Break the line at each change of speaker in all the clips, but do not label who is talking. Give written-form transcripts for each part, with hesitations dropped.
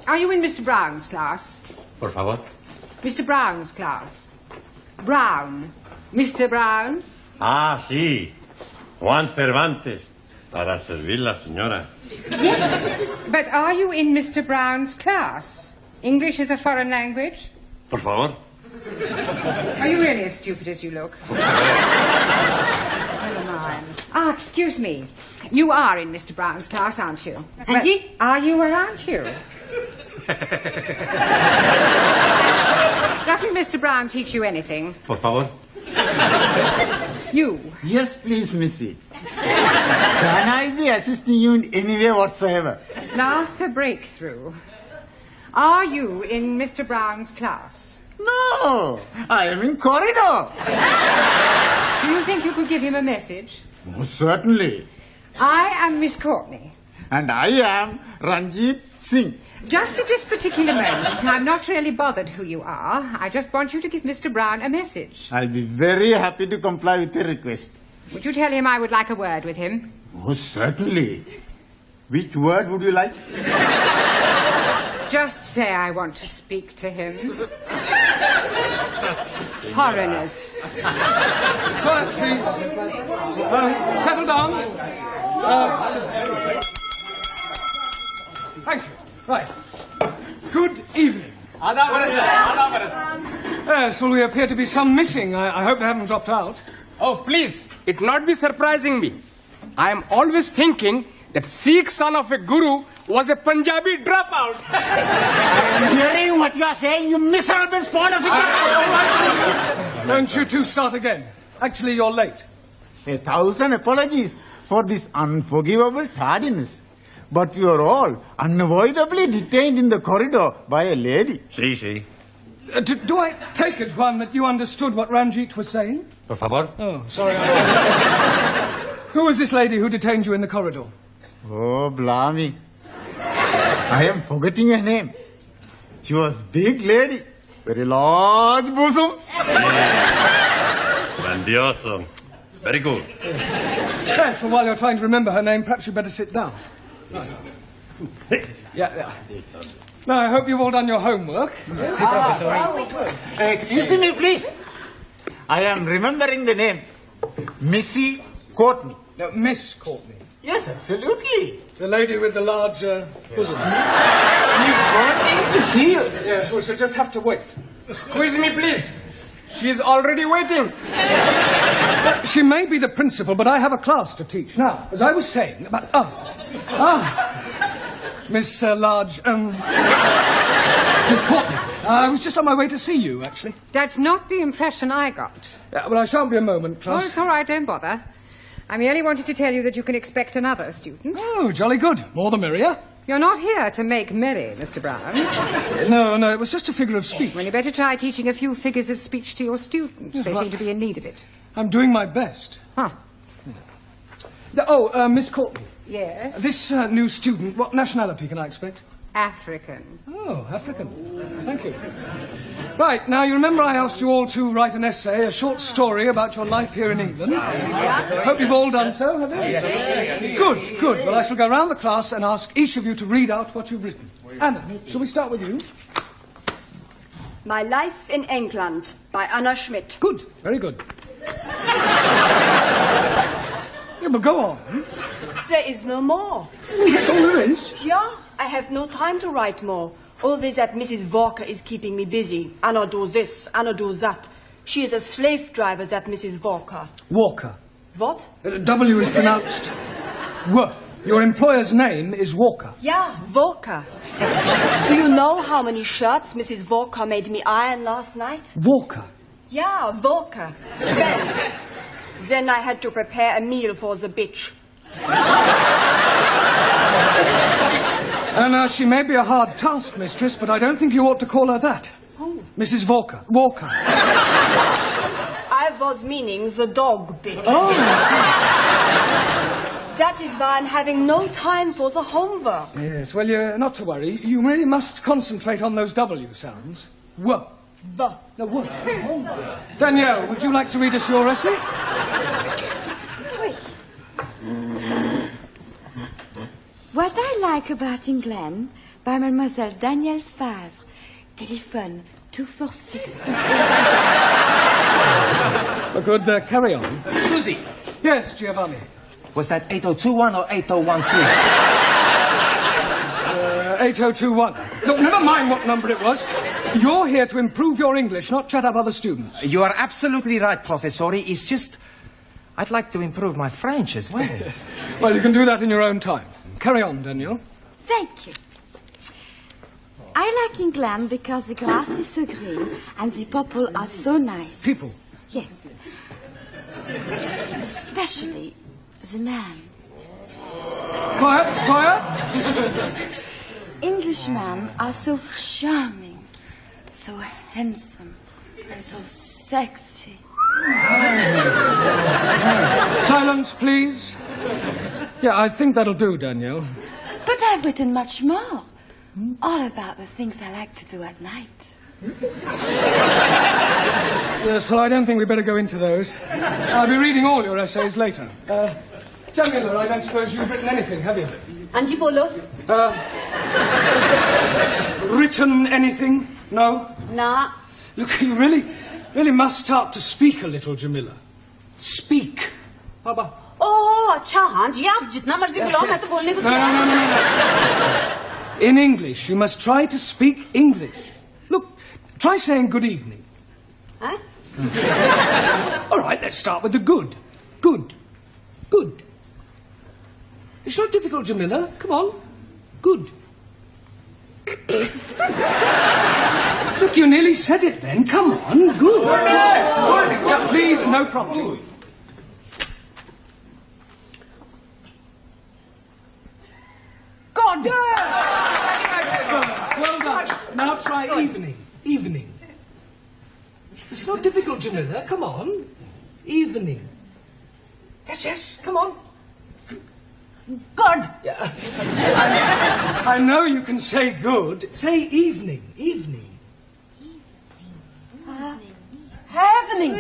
Are you in Mr. Brown's class?
Por favor.
Mr. Brown's class. Brown. Mr. Brown?
Ah, sí. Juan Cervantes. Para servirla, señora.
Yes. But are you in Mr. Brown's class? English is a foreign language?
Por favor.
Are you really as stupid as you look? Never mind. Ah, excuse me. You are in Mr. Brown's class, aren't you?
Auntie?
Are you or aren't you? Doesn't Mr. Brown teach you anything?
Por favor.
You?
Yes, please, Missy. Can I be assisting you in any way whatsoever?
Last a breakthrough. Are you in Mr. Brown's class?
No, I am in corridor.
Do you think you could give him a message?
Most certainly.
I am Miss Courtney.
And I am Ranjit Singh.
Just at this particular moment, I'm not really bothered who you are. I just want you to give Mr. Brown a message.
I'll be very happy to comply with your request.
Would you tell him I would like a word with him?
Most certainly. Which word would you like?
Just say I want to speak to him. Foreigners.
Quiet, please. Settle down. Thank you. Right. Good evening. Yes, well, we appear to be some missing. I hope they haven't dropped out.
Oh, please, it not be surprising me. I am always thinking that Sikh son of a guru was a Punjabi dropout.
I'm hearing what you are saying, you miserable spawn of a...
Don't you two start again. Actually, you're late.
1,000 apologies for this unforgivable tardiness. But we are all unavoidably detained in the corridor by a lady.
Sí, sí.
Do I take it, Juan, that you understood what Ranjit was saying?
Por favor.
Oh, sorry. Who was this lady who detained you in the corridor?
Oh, blimey. I am forgetting her name. She was big lady. Very large bosoms.
Grandioso. Very good.
Yes, well, while you're trying to remember her name, perhaps you'd better sit down. Right. Yeah. Now, I hope you've all done your homework.
Excuse me, please. I am remembering the name. Missy Courtney.
No, Miss Courtney.
Yes, absolutely.
The lady with the large bosom.
She's wanting to see you.
Yes, well, she'll just have to wait.
Squeeze me, please. She's already waiting.
She may be the principal, but I have a class to teach. Now, as I was saying about... Miss Miss Courtney. I was just on my way to see you, actually.
That's not the impression I got.
Well, I shan't be a moment,
Oh,
class.
it's all right, don't bother. I merely wanted to tell you that you can expect another student.
Oh, jolly good. More the merrier.
You're not here to make merry, Mr. Brown.
No, it was just a figure of speech.
Well, you better try teaching a few figures of speech to your students. They seem to be in need of it.
I'm doing my best.
Huh.
Miss Courtney.
Yes?
This new student, what nationality can I expect?
African.
Oh, African. Thank you. Right, now you remember I asked you all to write an essay, a short story about your life here in England? Hope you've all done so, have you? Yes. Good. Well, I shall go round the class and ask each of you to read out what you've written. Anna, shall we start with you?
My Life in England by Anna Schmidt.
Good, very good. Yeah, but go on.
There is no more.
That's all there is.
Yeah, I have no time to write more. All this that Mrs. Walker is keeping me busy. Anna do this, Anna do that. She is a slave driver, that Mrs. Walker.
Walker.
What?
W is pronounced W. Your employer's name is Walker.
Yeah, Walker. Do you know how many shirts Mrs. Walker made me iron last night?
Walker.
Yeah, Walker. 12. Then I had to prepare a meal for the bitch.
And she may be a hard taskmistress, but I don't think you ought to call her that.
Who?
Mrs. Walker. Walker.
I was meaning the dog bitch.
Oh.
That is why I'm having no time for the homework.
Yes, well, not to worry. You really must concentrate on those W sounds. W.
B.
No, W. Danielle, would you like to read us your essay?
What I like about England, by Mademoiselle Danielle Favre. Telephone 246.
Good, carry on.
Susie,
Yes, Giovanni.
was that 8021 or 8013?
8021. Look, never mind what number it was. You're here to improve your English, not chat up other students.
You are absolutely right, Professori. It's just, I'd like to improve my French as well.
Well, you can do that in your own time. Carry on, Daniel.
Thank you. I like England because the grass is so green and the people are so nice.
People?
Yes. Especially the man.
Quiet, quiet.
Englishmen are so charming, so handsome, and so sexy.
Silence, please. Yeah, I think that'll do, Daniel.
But I've written much more. All about the things I like to do at night.
Yes, well, I don't think we'd better go into those. I'll be reading all your essays later. Jamila, I don't suppose you've written anything, have you?
Anji Polo?
Written anything? No?
Nah.
Look, you really must start to speak a little, Jamila. Speak. Baba.
Oh, अच्छा हाँ जी आप जितना मर्जी बुलाओ मैं तो बोलने को
No. In English, you must try to speak English. Look, try saying good evening.
Huh?
All right, let's start with the good. Good. Good. It's not difficult, Jamila. Come on. Good. Look, you nearly said it then. Come on. Good. Now, please, no prompting.
God.
Excellent. Well done. Now try evening. Evening. It's not difficult, Jamila. Come on. Evening. Yes. Come on.
God.
I know you can say good. Say evening. Evening.
Happening.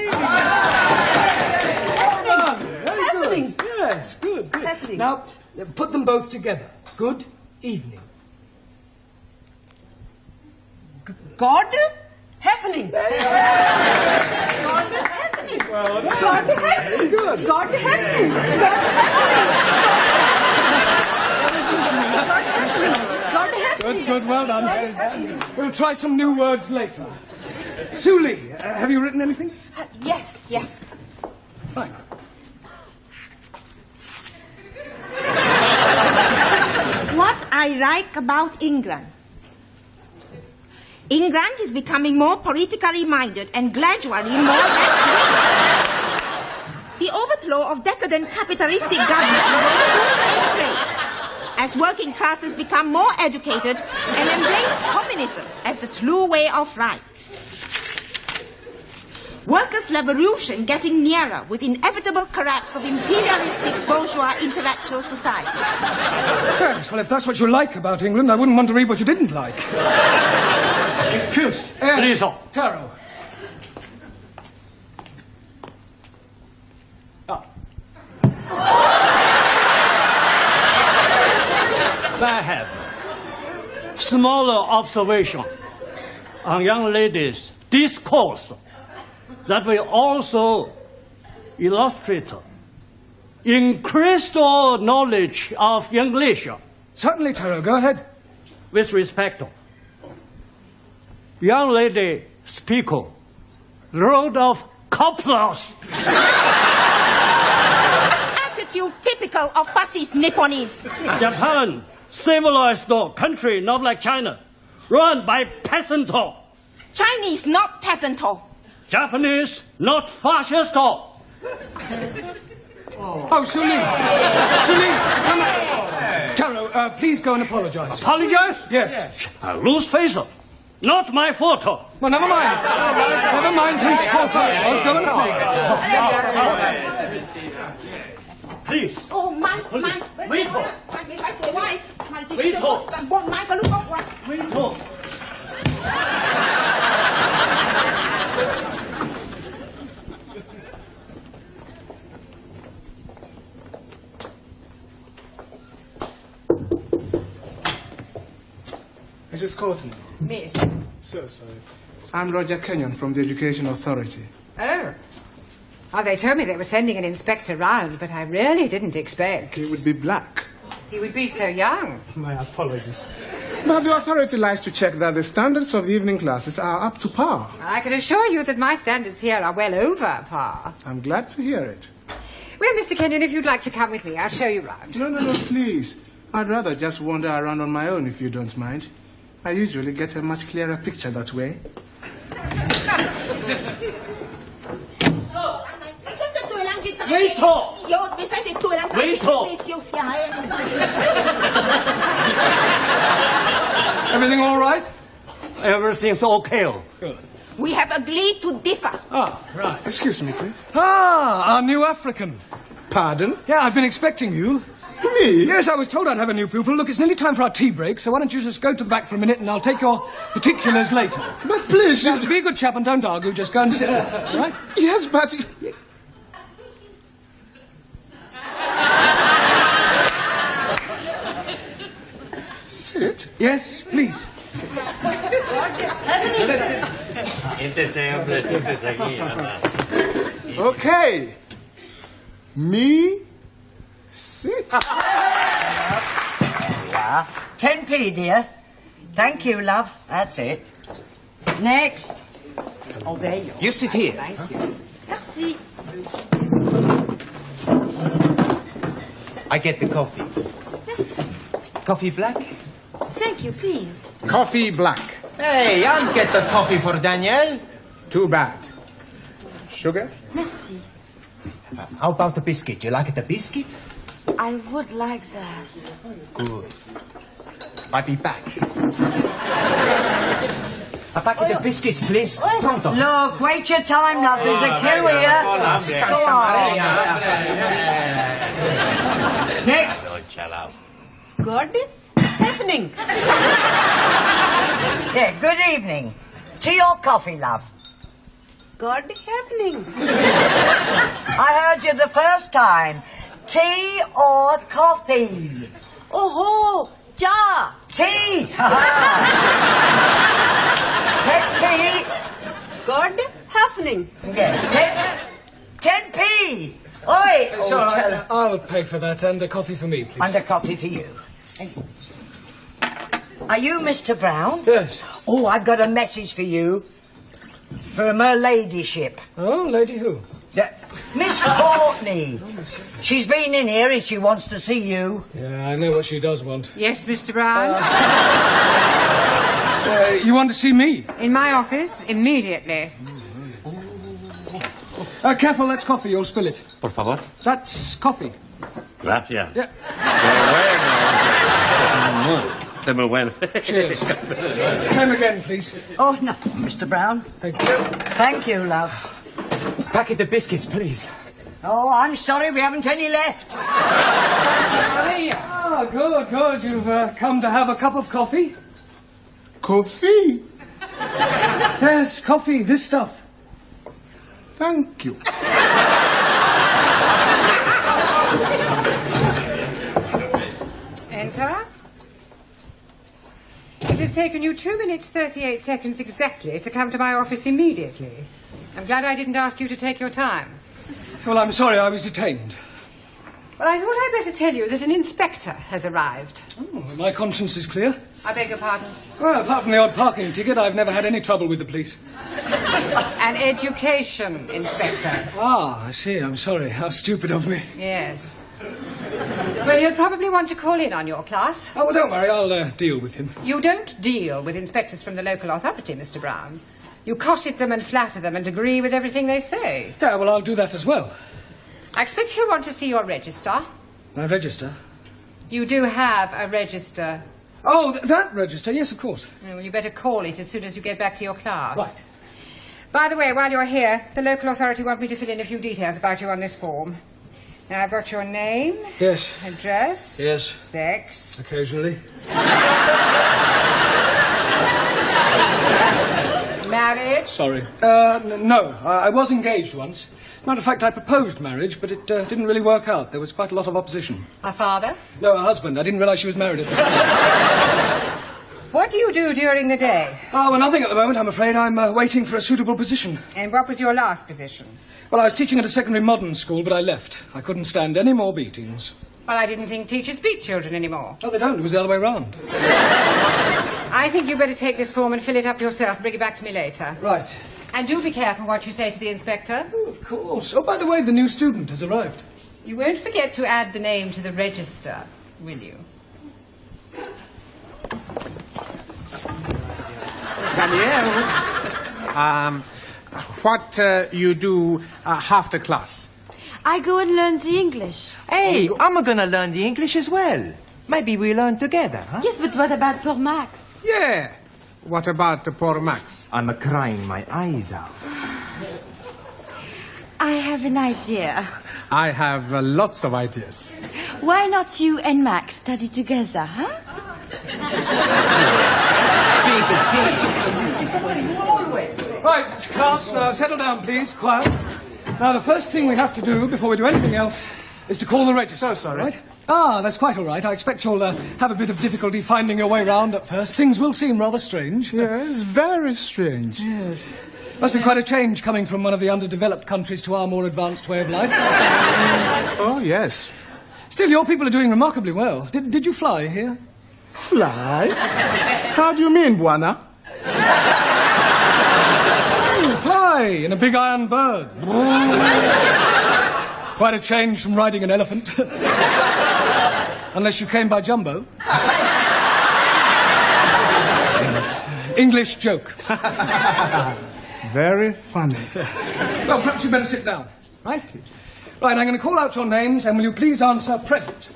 Happening. Yes, good.
Happening.
Now, put them both together. Good evening.
God. Happening. God happening.
Well done.
God happening.
Good.
God happening. God happening.
Good, well done. We'll try some new words later. Suli, have you written anything?
Yes.
Fine.
What I like about England. England is becoming more politically minded and gradually more left-wing. The overthrow of decadent capitalistic government will soon take place as working classes become more educated and embrace communism as the true way of life. Workers' revolution getting nearer with inevitable collapse of imperialistic bourgeois intellectual society.
Yes, well, if that's what you like about England, I wouldn't want to read what you didn't like.
Excuse.
Yes,
Please.
Taro.
I have smaller observation on young ladies' discourse that will also illustrate increased knowledge of English.
Certainly, Taro, go ahead.
With respect, young lady speaker wrote of couplers.
Attitude typical of fascist Nipponese.
Japan, civilized country, not like China, run by peasant.
Chinese, not peasant.
Japanese, not fascist.
Oh, Suli, come on. Taro, please go and apologize.
Apologize?
Yes.
I lose face. Not my fault.
Well, never mind. Never mind whose fault it was. Go and apologize.
Please.
Oh, man.
Wait for.
Wait for.
Wait for.
Courtney.
Miss.
So sorry. I'm Roger Kenyon from the Education Authority.
Oh. Oh, they told me they were sending an inspector round, but I really didn't expect.
He would be black.
He would be so young.
My apologies. But the authority likes to check that the standards of the evening classes are up to par.
I can assure you that my standards here are well over par.
I'm glad to hear it.
Well, Mr. Kenyon, if you'd like to come with me, I'll show you round.
No, please. I'd rather just wander around on my own if you don't mind. I usually get a much clearer picture that way. Everything all right?
Everything's okay.
Good.
We have agreed to differ.
Ah, right. Excuse me, please. Ah, our new African. Pardon? Yeah, I've been expecting you. Me? Yes, I was told I'd have a new pupil. Look, it's nearly time for our tea break, so why don't you just go to the back for a minute and I'll take your particulars later. But please... Now, be a good chap and don't argue. Just go and sit there, all right? Yes, but... Sit? Yes, please. Okay. Me... Sit.
10p, dear. Thank you, love. That's it. Next. Oh, there you are.
You sit here.
Thank you.
Merci.
I get the coffee.
Yes.
Coffee black?
Thank you, please.
Coffee black.
Hey, I'll get the coffee for Danielle.
Too bad. Sugar?
Merci.
How about the biscuit? You like the biscuit?
I would like that.
Good. I'll be back. A packet of biscuits, please. Pronto.
Look, wait your time, love. There's a queue here. Go on. Next.
Good evening.
Yeah, good evening. Tea or coffee, love?
Good evening.
I heard you the first time. Tea or coffee?
Oh, ja.
Tea! 10p.
Good evening.
Yeah, 10p. Oi!
It's all right. I'll pay for that and a coffee for me, please.
And a coffee for you. Are you Mr. Brown?
Yes.
Oh, I've got a message for you. From her ladyship.
Oh, lady who?
Miss Courtney. She's been in here and she wants to see you.
Yeah, I know what she does want.
Yes, Mr. Brown?
You want to see me?
In my office, immediately.
Careful, that's coffee. You'll spill it.
Por favor.
That's coffee.
Gracias.
Yeah.
Está muy bueno.
Cheers. Time again, please.
Oh, no, Mr. Brown.
Thank you.
Thank you, love.
Packet of biscuits, please.
Oh, I'm sorry, we haven't any left.
Ah, good. You've come to have a cup of coffee?
Coffee?
Yes, coffee, this stuff.
Thank you.
Enter. It has taken you 2 minutes 38 seconds exactly to come to my office immediately. I'm glad I didn't ask you to take your time.
Well, I'm sorry, I was detained.
Well, I thought I'd better tell you that an inspector has arrived.
Oh, my conscience is clear.
I beg your pardon?
Well, apart from the odd parking ticket, I've never had any trouble with the police.
An education inspector.
Ah, I see. I'm sorry. How stupid of me.
Yes. Well, you'll probably want to call in on your class.
Oh, well, don't worry. I'll deal with him.
You don't deal with inspectors from the local authority, Mr. Brown. You cosset them and flatter them and agree with everything they say.
Yeah, well, I'll do that as well.
I expect he'll want to see your register.
My register?
You do have a register.
Oh, that register? Yes, of course.
Yeah, well, you better call it as soon as you get back to your class.
Right.
By the way, while you're here, the local authority want me to fill in a few details about you on this form. Now, I've got your name.
Yes.
Address.
Yes.
Sex.
Occasionally.
Marriage.
Sorry. No. I was engaged once. Matter of fact, I proposed marriage, but it didn't really work out. There was quite a lot of opposition.
A father.
No, a husband. I didn't realize she was married at the time.
What do you do during the day?
Oh, well, nothing at the moment, I'm afraid. I'm waiting for a suitable position.
And what was your last position?
Well, I was teaching at a secondary modern school, but I left. I couldn't stand any more beatings.
Well, I didn't think teachers beat children anymore.
Oh, they don't. It was the other way round.
I think you better take this form and fill it up yourself and bring it back to me later.
Right.
And do be careful what you say to the inspector.
Oh, of course. Oh, by the way, the new student has arrived.
You won't forget to add the name to the register, will you?
Danielle, what you do after class?
I go and learn the English.
Hey, I'm gonna learn the English as well. Maybe we learn together, huh?
Yes, but what about poor Max?
Yeah. What about poor Max?
I'm crying my eyes out.
I have an idea.
I have lots of ideas.
Why not you and Max study together, huh?
Right, class, settle down, please. Quiet. Now, the first thing we have to do before we do anything else is to call the register.
So sorry.
Right? Ah, that's quite all right. I expect you'll have a bit of difficulty finding your way round at first. Things will seem rather strange.
Yes, very strange.
Yes. Must be quite a change coming from one of the underdeveloped countries to our more advanced way of life.
Oh, yes.
Still, your people are doing remarkably well. Did you fly here?
Fly? How do you mean, Buana?
Fly in a big iron bird. Quite a change from riding an elephant. Unless you came by jumbo. English joke.
Very funny.
Well, perhaps you better sit down. Right? Right, I'm going to call out your names, and will you please answer present?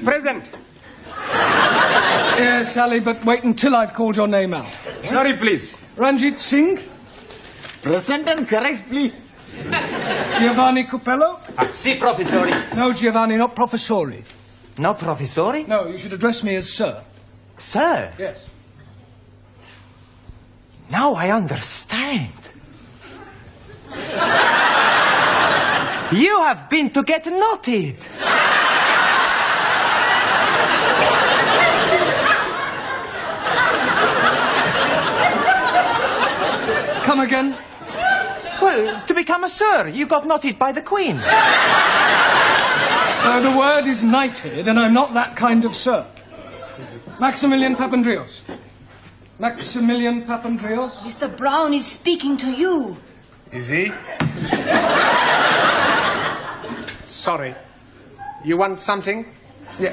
Present.
Yes, Sally, but wait until I've called your name out.
Sorry, please.
Ranjit Singh?
Present and correct, please.
Giovanni Cupello?
Si, professori.
No, Giovanni, not professori.
No, professori?
No, you should address me as sir.
Sir?
Yes.
Now I understand. You have been to get knotted.
Come again?
Well, to become a sir, you got knotted by the Queen.
The word is knighted, and I'm not that kind of sir. Maximilian Papandreou. Maximilian Papandreou?
Mr. Brown is speaking to you.
Is he? Sorry. You want something?
Yeah.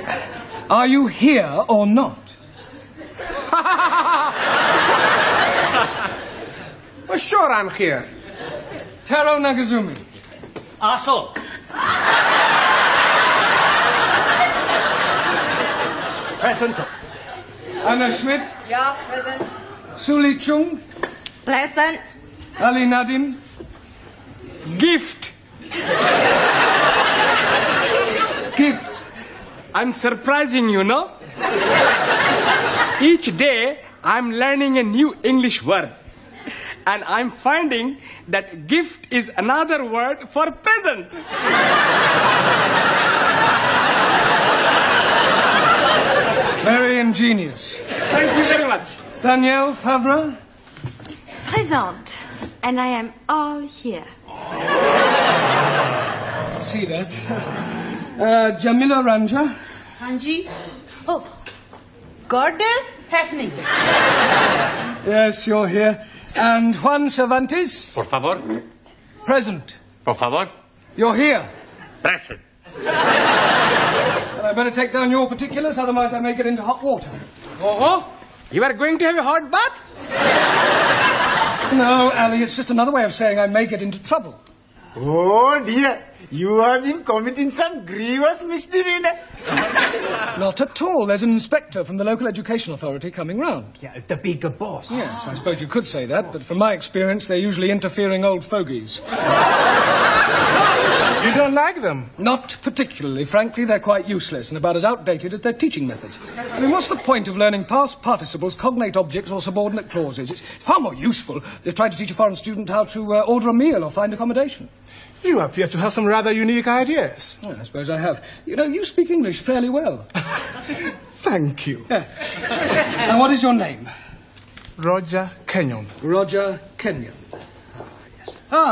Are you here or not?
Well, sure I'm here.
Taro Nagazumi.
Aso.
Present. Anna Schmidt.
Yeah, present.
Suli Chung.
Pleasant.
Ali Nadim.
Gift.
Gift.
I'm surprising you, no? Each day, I'm learning a new English word. And I'm finding that gift is another word for present.
Very ingenious.
Thank you very much.
Danielle Favre.
Present. And I am all here.
See that. Jamila Ranja.
Anji? Oh, Gordon Hefning.
Yes, you're here. And Juan Cervantes.
Por favor.
Present.
Por favor.
You're here.
Present.
I better take down your particulars, otherwise I may get into hot water.
Oh, you are going to have a hot bath?
No, Ali, it's just another way of saying I may get into trouble.
Oh dear, you have been committing some grievous misdemeanor.
Not at all. There's an inspector from the local education authority coming round.
Yeah, the bigger boss.
Yes, I suppose you could say that, but from my experience, they're usually interfering old fogies.
You don't like them?
Not particularly. Frankly, they're quite useless and about as outdated as their teaching methods. I mean, what's the point of learning past participles, cognate objects, or subordinate clauses? It's far more useful to try to teach a foreign student how to order a meal or find accommodation.
You appear to have some rather unique ideas.
Well, I suppose I have. You know, you speak English fairly well.
Thank you.
And what is your name?
Roger Kenyon.
Roger Kenyon.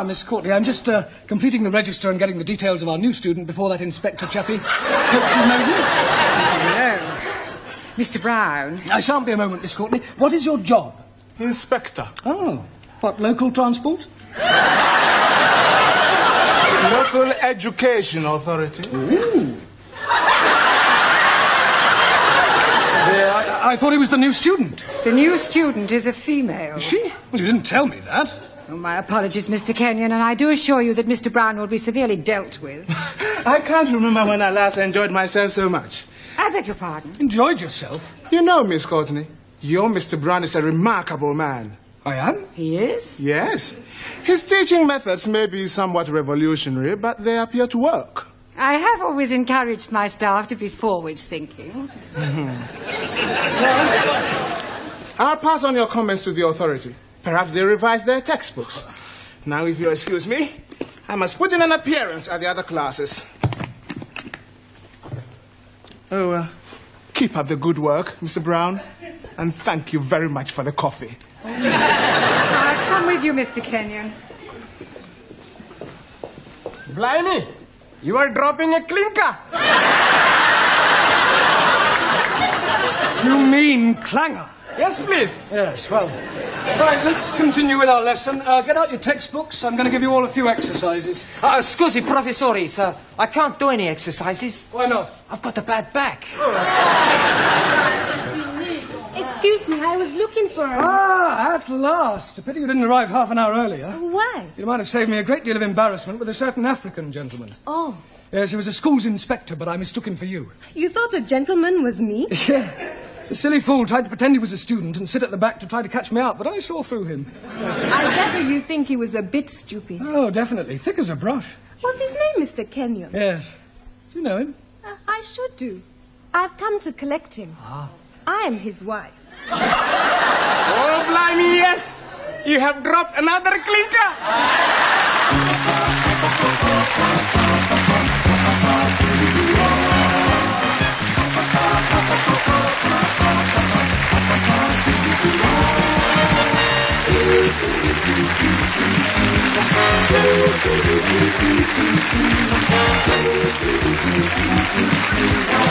Miss Courtney, I'm just completing the register and getting the details of our new student before that inspector chappie pokes his nose in.
Hello. Mr. Brown.
I shan't be a moment, Miss Courtney. What is your job?
Inspector.
Oh, what, local transport?
Local Education Authority.
Ooh. I thought he was the new student.
The new student is a female.
Is she? Well, you didn't tell me that.
Oh, my apologies, Mr. Kenyon, and I do assure you that Mr. Brown will be severely dealt with.
I can't remember when I last enjoyed myself so much.
I beg your pardon?
Enjoyed yourself?
You know, Miss Courtney, your Mr. Brown is a remarkable man.
I am?
He is?
Yes. His teaching methods may be somewhat revolutionary, but they appear to work.
I have always encouraged my staff to be forward-thinking.
I'll pass on your comments to the authority. Perhaps they revise their textbooks. Now, if you'll excuse me, I must put in an appearance at the other classes. Keep up the good work, Mr. Brown, and thank you very much for the coffee.
I'll come with you, Mr. Kenyon.
Blimey, you are dropping a clinker.
You mean clanger?
Yes, please.
Yes, well. Right, let's continue with our lesson. Get out your textbooks. I'm going to give you all a few exercises.
Scusi, professori, sir. I can't do any exercises.
Why not?
I've got a bad back.
Excuse me, I was looking for her.
At last. A pity you didn't arrive half an hour earlier.
Why?
You might have saved me a great deal of embarrassment with a certain African gentleman.
Oh.
Yes, he was a school's inspector, but I mistook him for you.
You thought the gentleman was me?
Yeah. The silly fool tried to pretend he was a student and sit at the back to try to catch me out, but I saw through him.
I gather you think he was a bit stupid.
Oh, definitely. Thick as a brush.
What's his name, Mr. Kenyon?
Yes. Do you know him?
I should do. I've come to collect him. I am his wife.
Oh, blimey, yes. You have dropped another clinker.
Thank you.